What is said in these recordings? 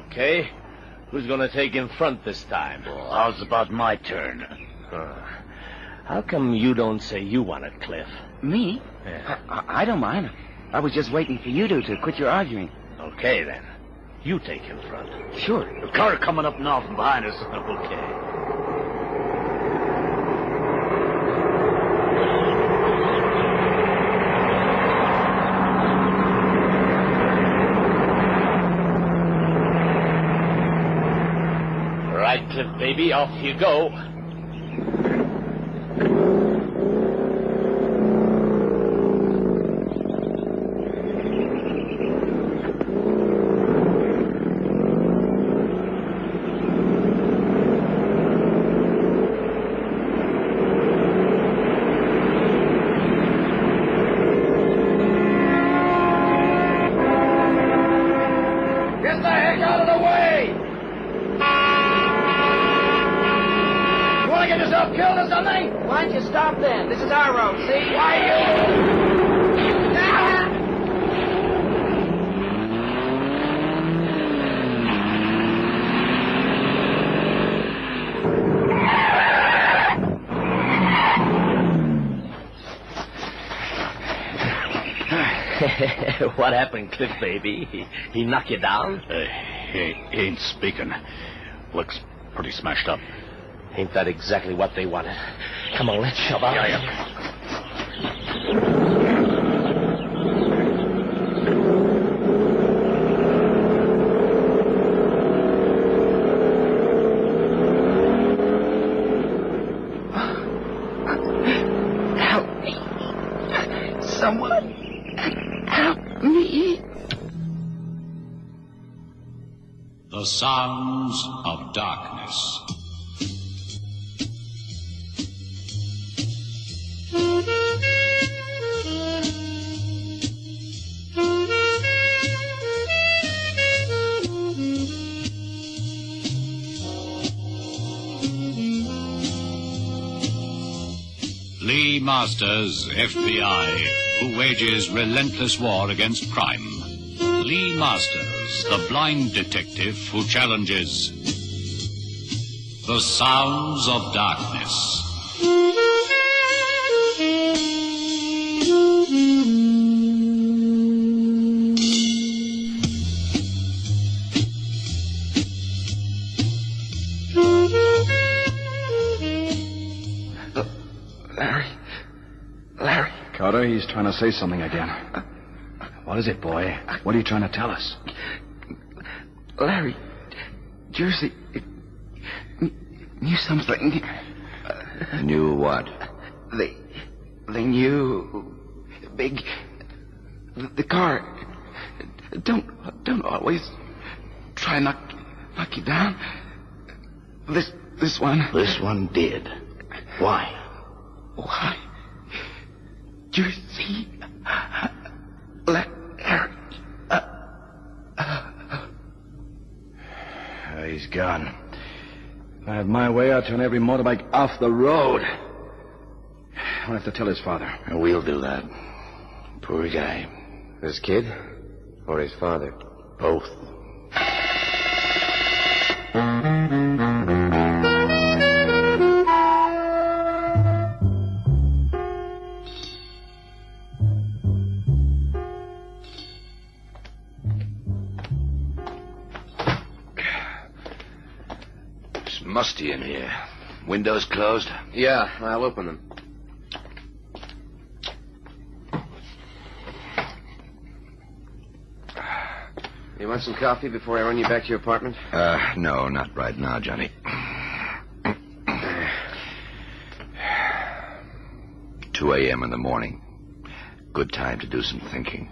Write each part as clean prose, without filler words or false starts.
Okay. Who's going to take in front this time? Well, how's about my turn? How come you don't say you want it, Cliff? Me? Yeah. I don't mind. I was just waiting for you to quit your arguing. Okay, then. You take in front. Sure. The car coming up now from behind us. Okay. All right, Cliff, baby, off you go. Get the heck out of the way! You want to get yourself killed or something? Why don't you stop then? This is our road, see? Why, you... What happened, Cliff, baby? He knocked you down? He ain't speaking. Looks pretty smashed up. Ain't that exactly what they wanted? Come on, let's shove out. Yeah. Help me. Someone. Help me. The Sounds of Darkness. Lee Masters, FBI, who wages relentless war against crime. Lee Masters, the blind detective who challenges the sounds of darkness. Larry. Carter, he's trying to say something again. What is it, boy? What are you trying to tell us? Larry. Jersey. Knew something. Knew what? They knew. Big. The car. Don't always try and knock you down. This one. This one did. Why? Why? Jersey. Larry. He's gone. If I had my way, I'd turn every motorbike off the road. I'll have to tell his father. We'll do that. Poor guy. His kid? Or his father? Both. It's musty in here. Windows closed? Yeah, I'll open them. You want some coffee before I run you back to your apartment? No, not right now, Johnny. 2 a.m. in the morning. Good time to do some thinking.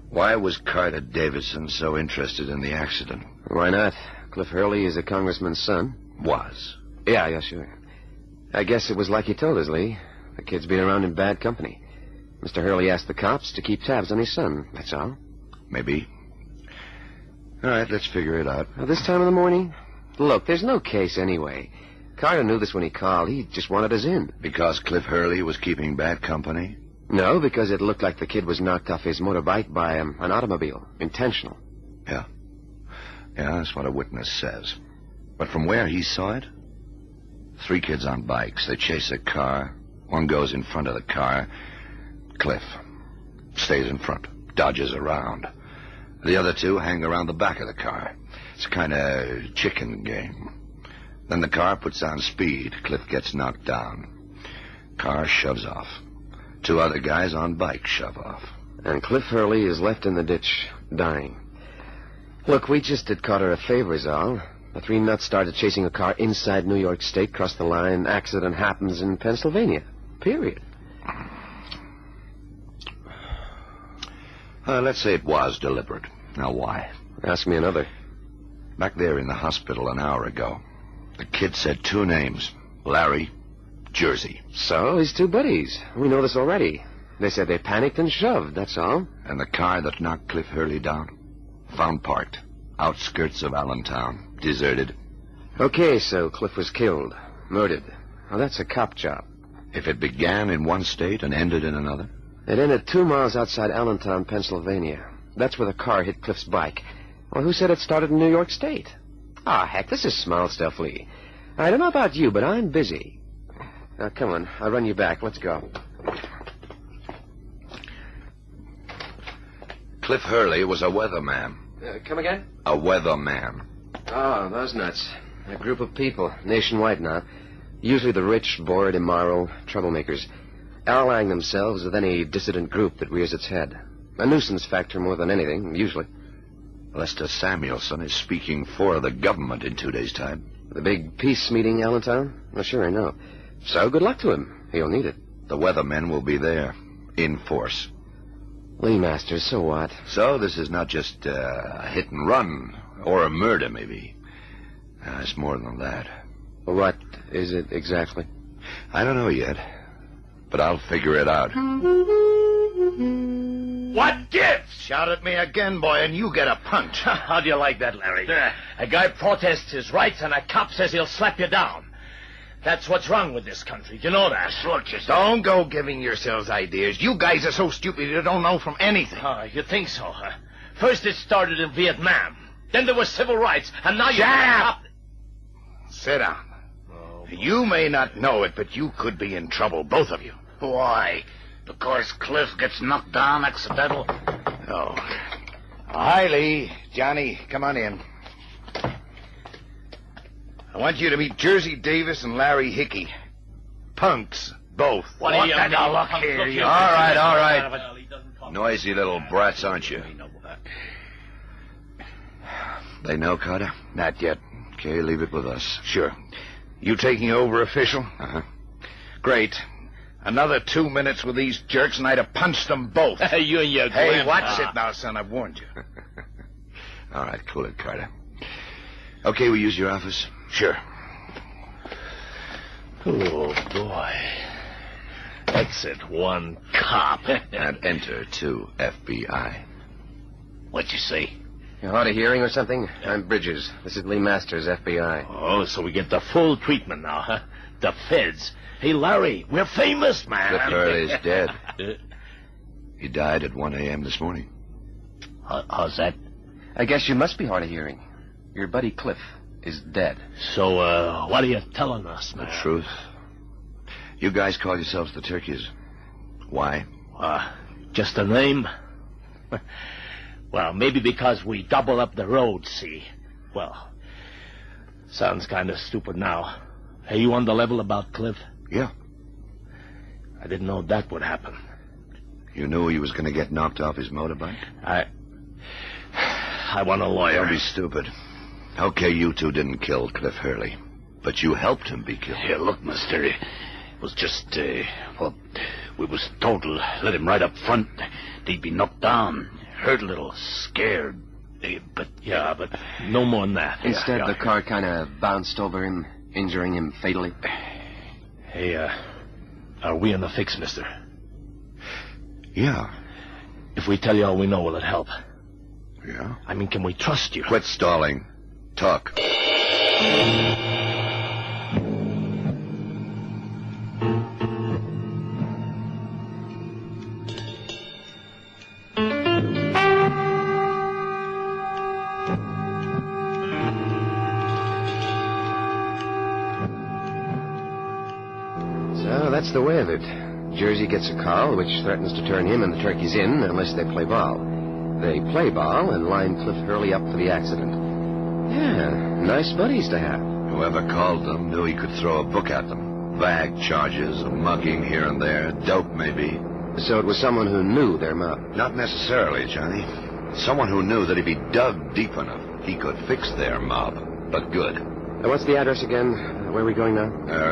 Why was Carter Davidson so interested in the accident? Why not? Cliff Hurley is a congressman's son. Was. Yeah, sure. I guess it was like he told us, Lee. The kid's been around in bad company. Mr. Hurley asked the cops to keep tabs on his son, that's all. Maybe. All right, let's figure it out. This time of the morning? Look, there's no case anyway. Carter knew this when he called. He just wanted us in. Because Cliff Hurley was keeping bad company? No, because it looked like the kid was knocked off his motorbike by an automobile. Intentional. Yeah. Yeah, that's what a witness says. But from where he saw it, 3 kids on bikes. They chase a car. One goes in front of the car. Cliff stays in front, dodges around. The other 2 hang around the back of the car. It's a kind of chicken game. Then the car puts on speed. Cliff gets knocked down. Car shoves off. 2 other guys on bikes shove off. And Cliff Hurley is left in the ditch, dying. Look, we just did Carter a favor, is all. The 3 nuts started chasing a car inside New York State, crossed the line, accident happens in Pennsylvania. Period. Let's say it was deliberate. Now, why? Ask me another. Back there in the hospital an hour ago, the kid said 2 names. Larry, Jersey. So, his 2 buddies. We know this already. They said they panicked and shoved, that's all. And the car that knocked Cliff Hurley down? Found parked. Outskirts of Allentown. Deserted. Okay, so Cliff was killed. Murdered. Well, that's a cop job. If it began in one state and ended in another? It ended 2 miles outside Allentown, Pennsylvania. That's where the car hit Cliff's bike. Well, who said it started in New York State? Ah, heck, this is small stuff, Lee. I don't know about you, but I'm busy. Now, come on. I'll run you back. Let's go. Cliff Hurley was a weatherman. Come again? A weatherman. Oh, those nuts. A group of people, nationwide now. Usually the rich, bored, immoral, troublemakers. Allying themselves with any dissident group that rears its head. A nuisance factor more than anything, usually. Lester Samuelson is speaking for the government in 2 days' time. The big peace meeting, Allentown? Well, sure, I know. So good luck to him. He'll need it. The weathermen will be there, in force. Lee Masters, so what? So this is not just a hit and run, or a murder, maybe. It's more than that. What is it exactly? I don't know yet, but I'll figure it out. What gives? Shout at me again, boy, and you get a punch. How do you like that, Larry? A guy protests his rights, and a cop says he'll slap you down. That's what's wrong with this country. Do you know that? Look, don't go giving yourselves ideas. You guys are so stupid you don't know from anything. Oh, you think so, huh? First it started in Vietnam. Then there was civil rights, and now you... Shut up! Sit down. Oh, you may not know it, but you could be in trouble, both of you. Why? Because Cliff gets knocked down accidental? Oh. Hi, Lee. Johnny, come on in. I want you to meet Jersey Davis and Larry Hickey. Punks, both. What do you mean? Look here, you... All right. Noisy little brats, aren't you? They know, Carter? Not yet. Okay, leave it with us. Sure. You taking over, official? Uh-huh. Great. Another 2 minutes with these jerks, and I'd have punched them both. You and your Hey, grandpa. watch it now, son. I've warned you. All right, cool it, Carter. Okay, we use your office? Sure. Oh, boy. Exit 1, cop. And enter 2, FBI. What'd you say? You hard of hearing or something? I'm Bridges. This is Lee Masters, FBI. Oh, so we get the full treatment now, huh? The feds. Hey, Larry, we're famous, man. Cliff Hurley's dead. He died at 1 a.m. this morning. How's that? I guess you must be hard of hearing. Your buddy Cliff is dead. So, what are you telling us, man? The truth. You guys call yourselves the Turkeys. Why? Just a name? Well, maybe because we double up the road, see? Well, sounds kind of stupid now. Hey, you on the level about Cliff? Yeah. I didn't know that would happen. You knew he was going to get knocked off his motorbike? I want a lawyer. Don't be stupid. Okay, you two didn't kill Cliff Hurley, but you helped him be killed. Here, look, mister. It was just, we was told to let him right up front. They'd be knocked down. Hurt a little, scared. But no more than that. Instead, the car kind of bounced over him, injuring him fatally. Hey, are we in the fix, mister? Yeah. If we tell you all we know, will it help? Yeah? I mean, can we trust you? Quit stalling. Talk. That's the way of it. Jersey gets a call which threatens to turn him and the turkeys in unless they play ball. They play ball and line Cliff Hurley up for the accident. Yeah, nice buddies to have. Whoever called them knew he could throw a book at them. Bag charges, a mugging here and there, dope maybe. So it was someone who knew their mob. Not necessarily, Johnny. Someone who knew that if he dug deep enough, he could fix their mob. But good. What's the address again? Where are we going now?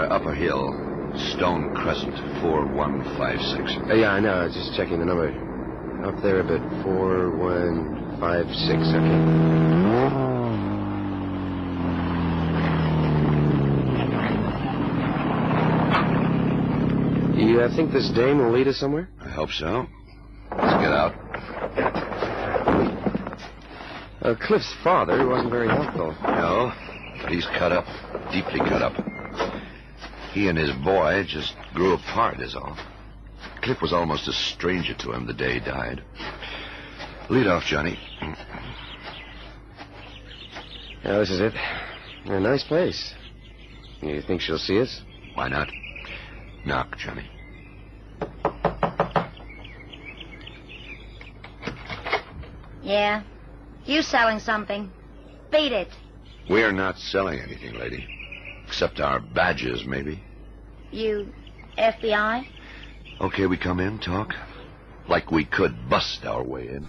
Upper Hill, Stone Crescent, 4156. Yeah, I know. Just checking the number. Up there a bit. 4156. Okay. You think this dame will lead us somewhere? I hope so. Let's get out. Cliff's father wasn't very helpful. No, but he's cut up. Deeply cut up. He and his boy just grew apart, is all. Cliff was almost a stranger to him the day he died. Lead off, Johnny. Yeah, this is it. A nice place. You think she'll see us? Why not? Knock, Johnny. Yeah? You selling something? Beat it. We're not selling anything, lady. Except our badges, maybe. You FBI? Okay, we come in, talk. Like we could bust our way in.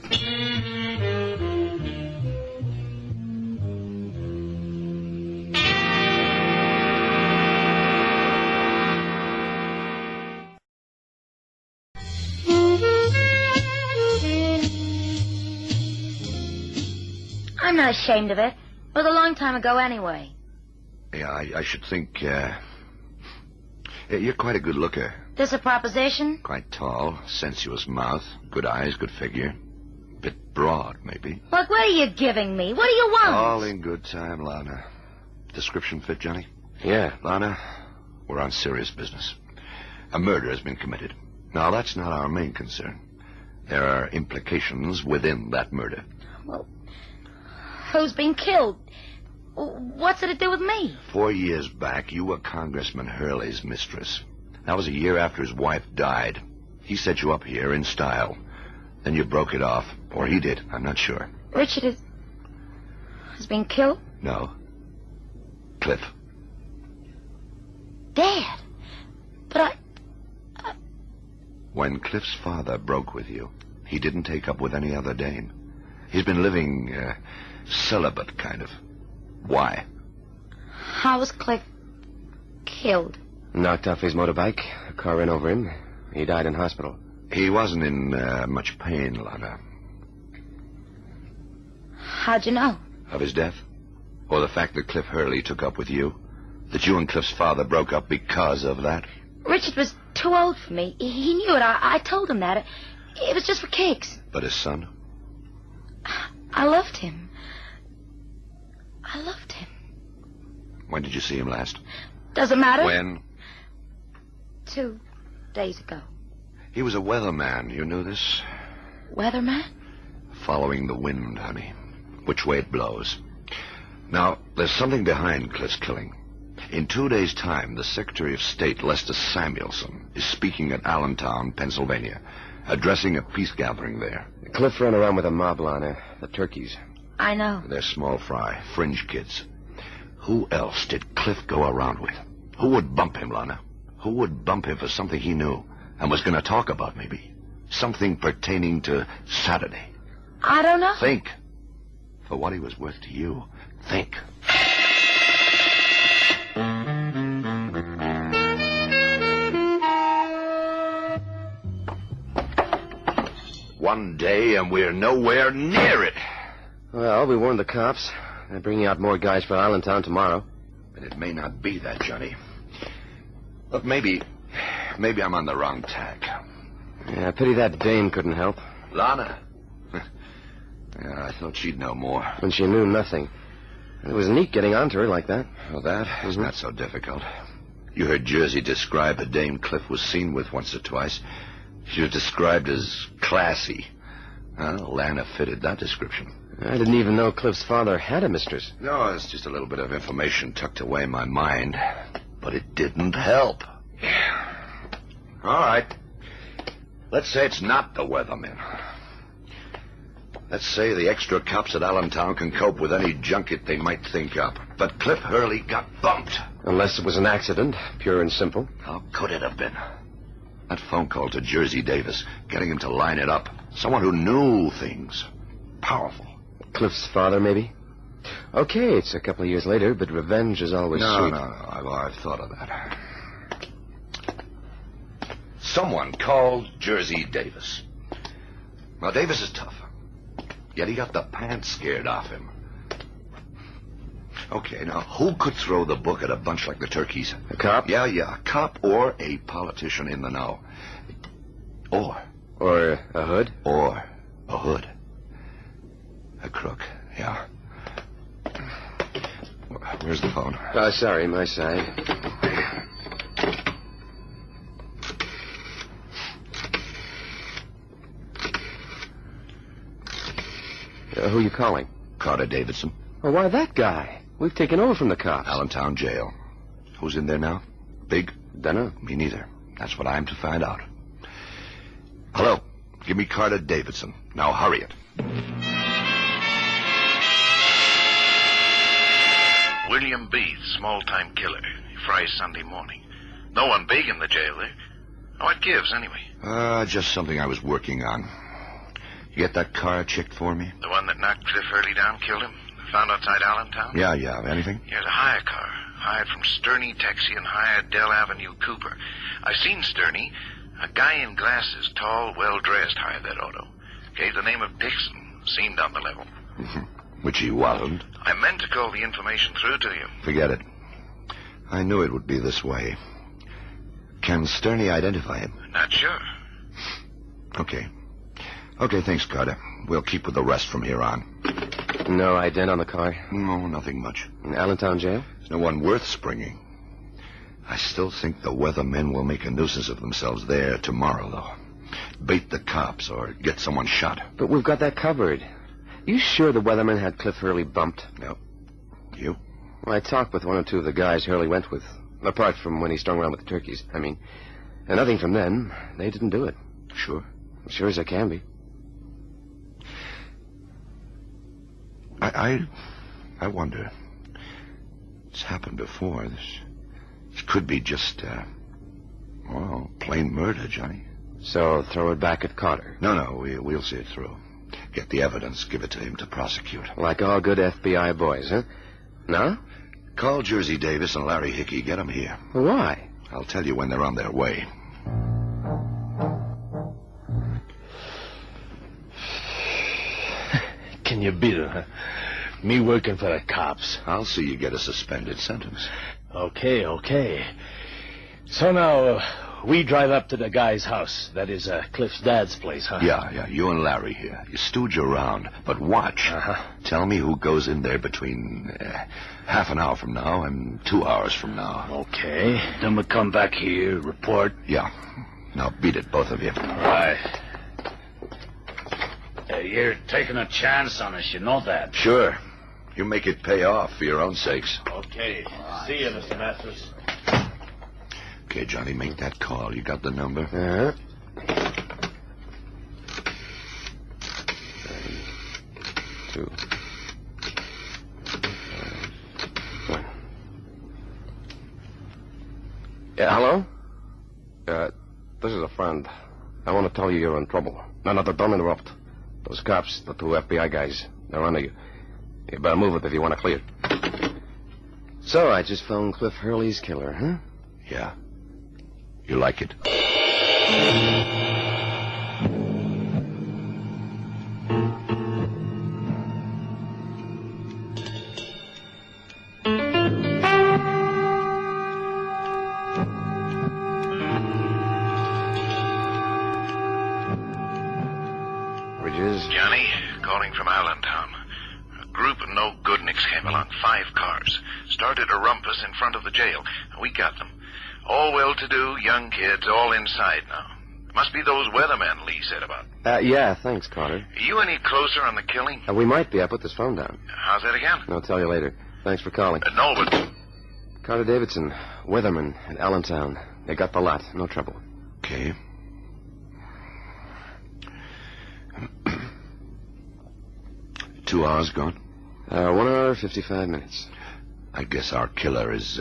I'm not ashamed of it. It was a long time ago anyway. Yeah, I should think, you're quite a good looker. This a proposition? Quite tall, sensuous mouth, good eyes, good figure. Bit broad, maybe. Look, what are you giving me? What do you want? All in good time, Lana. Description fit, Johnny? Yeah. Lana, we're on serious business. A murder has been committed. Now, that's not our main concern. There are implications within that murder. Well, who's been killed? What's it to do with me? 4 years back, you were Congressman Hurley's mistress. That was a year after his wife died. He set you up here in style. Then you broke it off. Or he did. I'm not sure. Richard has been killed? No. Cliff. Dad. But When Cliff's father broke with you, he didn't take up with any other dame. He's been living, celibate, kind of. Why? How was Cliff killed? Knocked off his motorbike. A car ran over him. He died in hospital. He wasn't in much pain, Lana. How'd you know? Of his death? Or the fact that Cliff Hurley took up with you? That you and Cliff's father broke up because of that? Richard was too old for me. He knew it. I told him that. It was just for kicks. But his son? I loved him. I loved him. When did you see him last? Doesn't matter. When? 2 days ago. He was a weatherman. You knew this? Weatherman? Following the wind, honey. Which way it blows. Now, there's something behind Cliff's killing. In 2 days' time, the Secretary of State, Lester Samuelson, is speaking at Allentown, Pennsylvania, addressing a peace gathering there. Cliff ran around with a mob, Lana. The turkeys. I know. They're small fry, fringe kids. Who else did Cliff go around with? Who would bump him, Lana? Who would bump him for something he knew and was going to talk about, maybe? Something pertaining to Saturday. I don't know. Think. For what he was worth to you, think. One day, and we're nowhere near it. Well, we warned the cops. They're bringing out more guys for Allentown tomorrow. And it may not be that, Johnny. Look, maybe I'm on the wrong tack. Yeah, pity that dame couldn't help. Lana. Yeah, I thought she'd know more. When she knew nothing. It was neat getting onto her like that. Well, that was not so difficult. You heard Jersey describe a dame Cliff was seen with once or twice. She was described as classy. Well, Lana fitted that description. I didn't even know Cliff's father had a mistress. No, it's just a little bit of information tucked away in my mind. But it didn't help. All right. Let's say it's not the weathermen. Let's say the extra cops at Allentown can cope with any junket they might think up. But Cliff Hurley got bumped. Unless it was an accident, pure and simple. How could it have been? That phone call to Jersey Davis, getting him to line it up. Someone who knew things. Powerful. Cliff's father, maybe? Okay, it's a couple of years later, but revenge is always sweet. No. I've thought of that. Someone called Jersey Davis. Now, Davis is tough. Yet he got the pants scared off him. Okay, now, who could throw the book at a bunch like the Turkeys? A cop? Yeah, a cop or a politician in the know. Or a hood? Or a hood. A crook, yeah. Where's the phone? Sorry, my side. Who are you calling? Carter Davidson. Oh, why that guy? We've taken over from the cops. Allentown jail. Who's in there now? Big? Dunno. Me neither. That's what I'm to find out. Hello. Give me Carter Davidson. Now hurry it. William B., small-time killer. He fries Sunday morning. No one big in the jail there. What gives, anyway? Just something I was working on. You get that car checked for me? The one that knocked Cliff Hurley down, killed him? Found outside Allentown? Yeah. Anything? Here's a hire car. Hired from Sterney Taxi and hired Dell Avenue Cooper. I've seen Sterney. A guy in glasses, tall, well-dressed, hired that auto. Gave the name of Dixon. Seemed on the level. Which he wasn't. I meant to call the information through to you. Forget it. I knew it would be this way. Can Sterney identify him? Not sure. Okay, thanks, Carter. We'll keep with the rest from here on. No ident on the car? No, nothing much. In Allentown jail? There's no one worth springing. I still think the weathermen will make a nuisance of themselves there tomorrow, though. Bait the cops or get someone shot. But we've got that covered. You sure the weathermen had Cliff Hurley bumped? No. You? Well, I talked with one or two of the guys Hurley went with. Apart from when he strung around with the Turkeys. And nothing from them. They didn't do it. Sure? Sure as I can be. I wonder. It's happened before. This could be just, plain murder, Johnny. So throw it back at Carter? No, we'll see it through. Get the evidence, give it to him to prosecute. Like all good FBI boys, huh? No? Call Jersey Davis and Larry Hickey. Get them here. Why? I'll tell you when they're on their way. Can you beat it, huh? Me working for the cops. I'll see you get a suspended sentence. Okay. So now, we drive up to the guy's house. That is Cliff's dad's place, huh? Yeah. You and Larry here. You stooge around, but watch. Tell me who goes in there between half an hour from now and 2 hours from now. Okay. Then we come back here, report. Yeah. Now beat it, both of you. Right. You're taking a chance on us, you know that. Sure. You make it pay off for your own sakes. Okay. See you, Mr. Matthews. Okay, Johnny, make that call. You got the number? Two. Yeah, hello? This is a friend. I want to tell you you're in trouble. No, don't interrupt. Those cops, the two FBI guys, they're under you. You better move it if you want to clear. So, I just phoned Cliff Hurley's killer, huh? Yeah. You like it? Bridges? Johnny, calling from Allentown. A group of no-goodniks came along, 5 cars. Started a rumpus in front of the jail. We got them. All well-to-do, young kids, all inside now. Must be those weathermen Lee said about. Yeah, thanks, Carter. Are you any closer on the killing? We might be. I put this phone down. How's that again? I'll tell you later. Thanks for calling. No, but... Carter Davidson, weatherman at Allentown. They got the lot. No trouble. Okay. Two hours gone? 1 hour, 55 minutes. I guess our killer is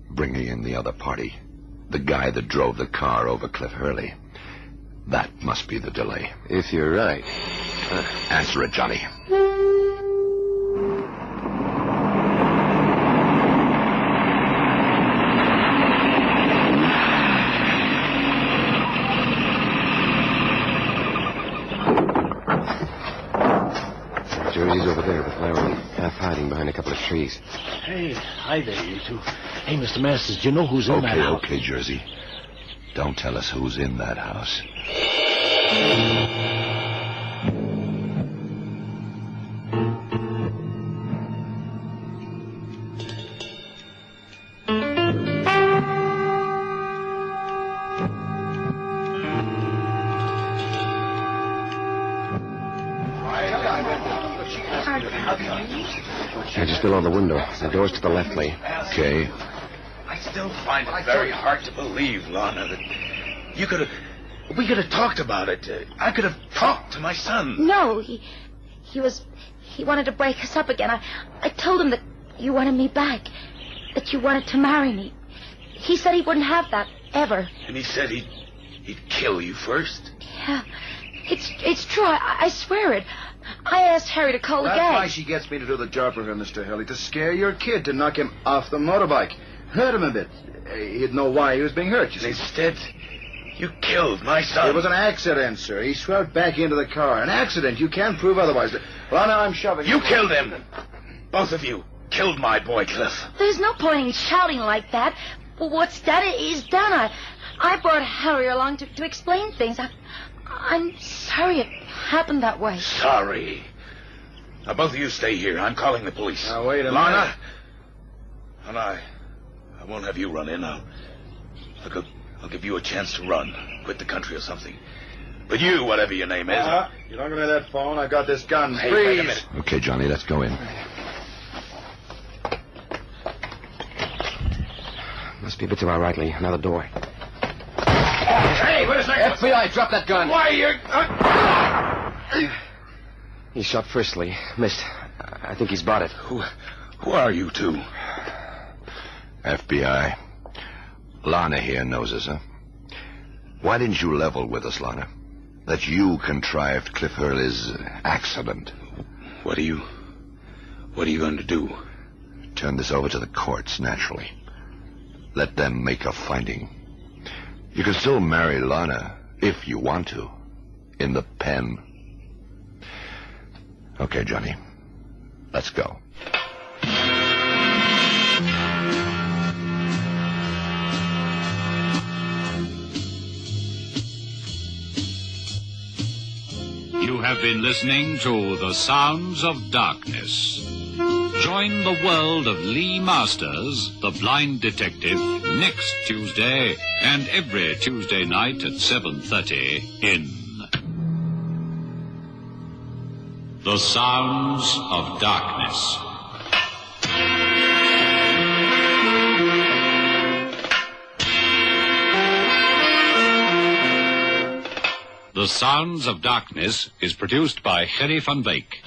bringing in the other party. The guy that drove the car over Cliff Hurley. That must be the delay. If you're right. Answer it, Johnny. Jersey's over there with Larry, half hiding behind a couple of trees. Hey, hi there, you two. Hey, Mr. Masters, do you know who's in that house? Okay, Jersey. Don't tell us who's in that house. I just below the window. The door's to the left, Lee. Okay. I still find it very hard to believe, Lana, that we could have talked about it. I could have talked to my son. No, he wanted to break us up again. I told him that you wanted me back, that you wanted to marry me. He said he wouldn't have that, ever. And he said he'd kill you first? Yeah, it's true. I swear it. I asked Harry to call the gang. That's why she gets me to do the job for her, Mr. Hurley, to scare your kid, to knock him off the motorbike. Hurt him a bit. He'd know why he was being hurt, you see. Instead, you killed my son. It was an accident, sir. He swerved back into the car. An accident. You can't prove otherwise. Well, now I'm shoving. You killed him. Both of you killed my boy, Cliff. There's no point in shouting like that. Well, what's done is done. I brought Harry along to explain things. I'm sorry it happened that way. Sorry. Now, both of you stay here. I'm calling the police. Now, wait a Lana, minute. and I won't have you run in. I'll give you a chance to run. Quit the country or something. But you, whatever your name is... You're not going to that phone. I've got this gun. Hey, Please. wait a minute. Okay, Johnny, let's go in. Must be a bit to our right, Lee. Another door. Hey, wait a second. FBI, drop that gun. Why, you're... He shot first, Lee. Missed. I think he's bought it. Who are you two? FBI. Lana here knows us, huh? Why didn't you level with us, Lana? That you contrived Cliff Hurley's accident. What are you going to do? Turn this over to the courts, naturally. Let them make a finding. You can still marry Lana, if you want to, in the pen. Okay, Johnny. Let's go. You have been listening to The Sounds of Darkness. Join the world of Lee Masters, the blind detective, next Tuesday and every Tuesday night at 7:30 in The Sounds of Darkness. The Sounds of Darkness is produced by Gerry van Wyk.